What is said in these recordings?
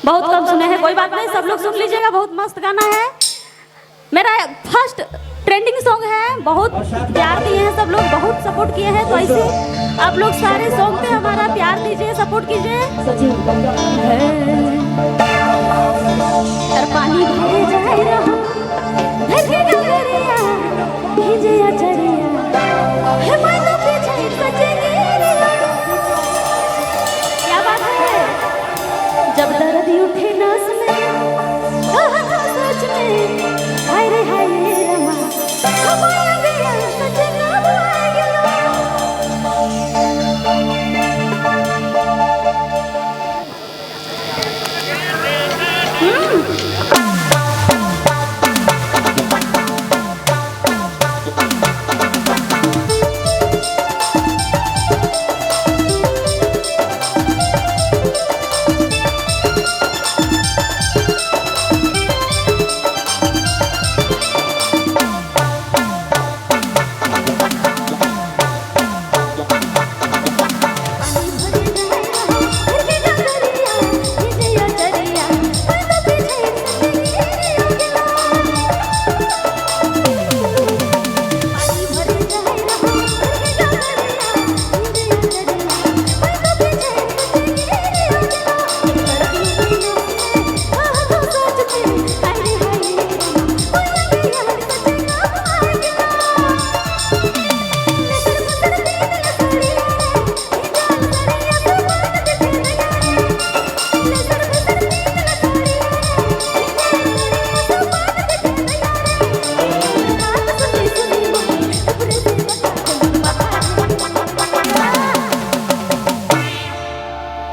बहुत कम सुने हैं, कोई बात नहीं, सब लोग सुन लीजिएगा। बहुत मस्त गाना है, मेरा फर्स्ट ट्रेंडिंग सॉन्ग है। बहुत प्यार दिए हैं सब लोग, बहुत सपोर्ट किए हैं। तो ऐसे आप लोग सारे सॉन्ग पे हमारा प्यार दीजिए, सपोर्ट कीजिए। पानी भरे जाए रहा धरती गगरिया भीजे अचरिया हे मानो पीछे सजनी। क्या बात है, जब दर्द उठे नस में सच में हाय रे रमा हमारा गया सजना बुआ गया।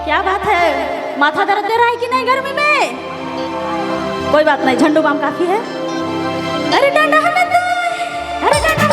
क्या बात है, माथा दर्द दे रहा है कि नहीं गर्मी में? कोई बात नहीं, झंडू बाम काफी है। अरे डांडा हलत, अरे डांडा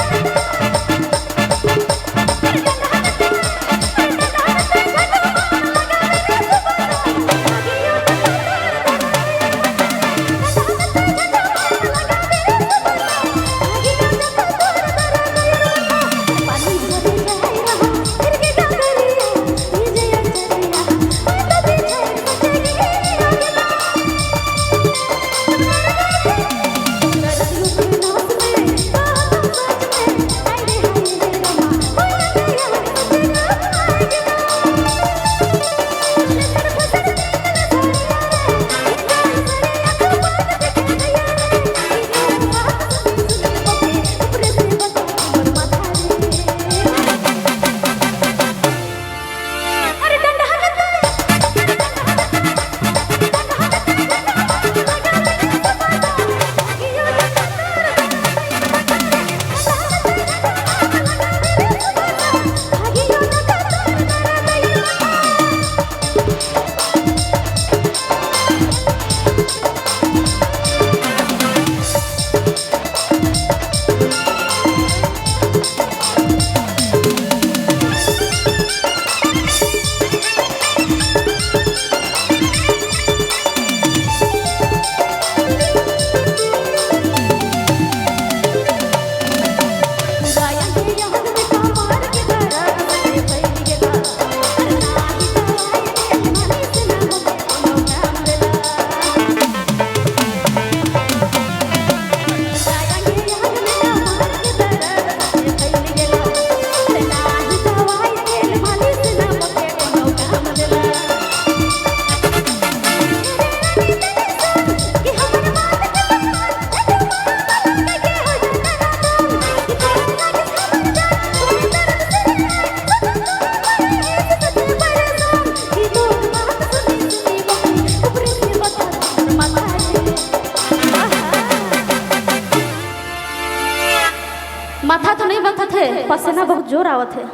माथा तो नहीं बनता थे, पसीना बहुत जोर आवत है।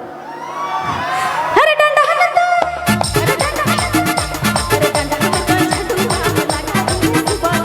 अरे डंडा हलत, अरे डंडा हलत, अरे डंडा हलत, झंडू बाम लगा दे सुबह।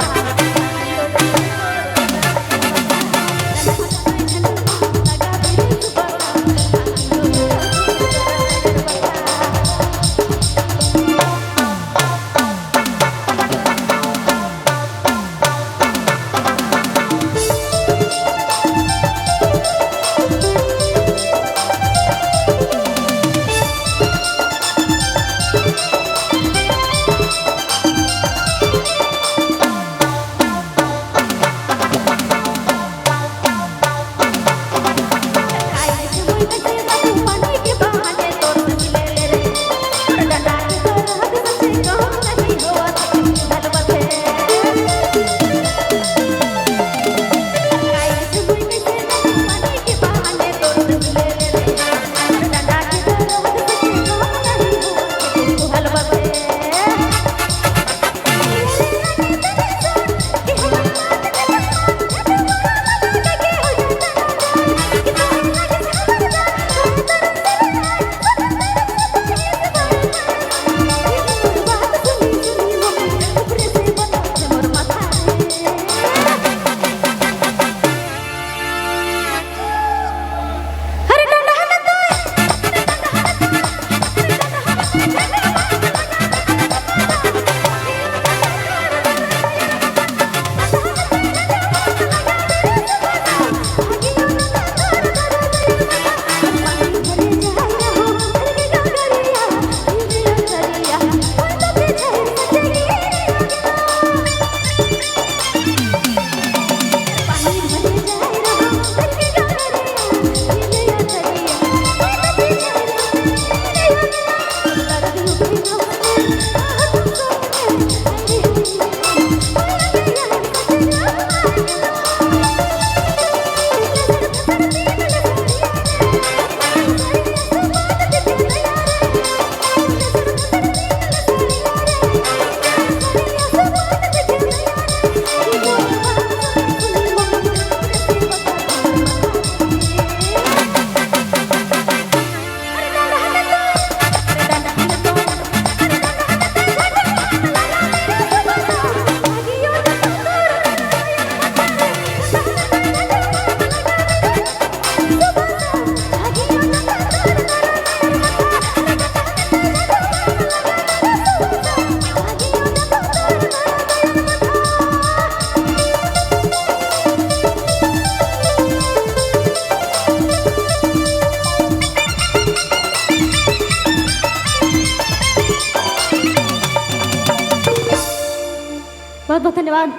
बहुत बहुत धन्यवाद।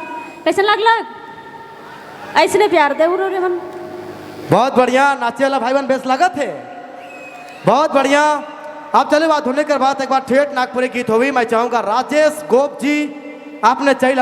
कैसे लागलक ऐसने प्यार दे रे मन। बहुत बढ़िया नाचे वाला भाई बहन बेस लागत है, बहुत बढ़िया। अब चले बात होने के बाद एक बार ठेठ नागपुरी गीत होगी। मैं चाहूंगा राजेश गोप जी आपने चाहिए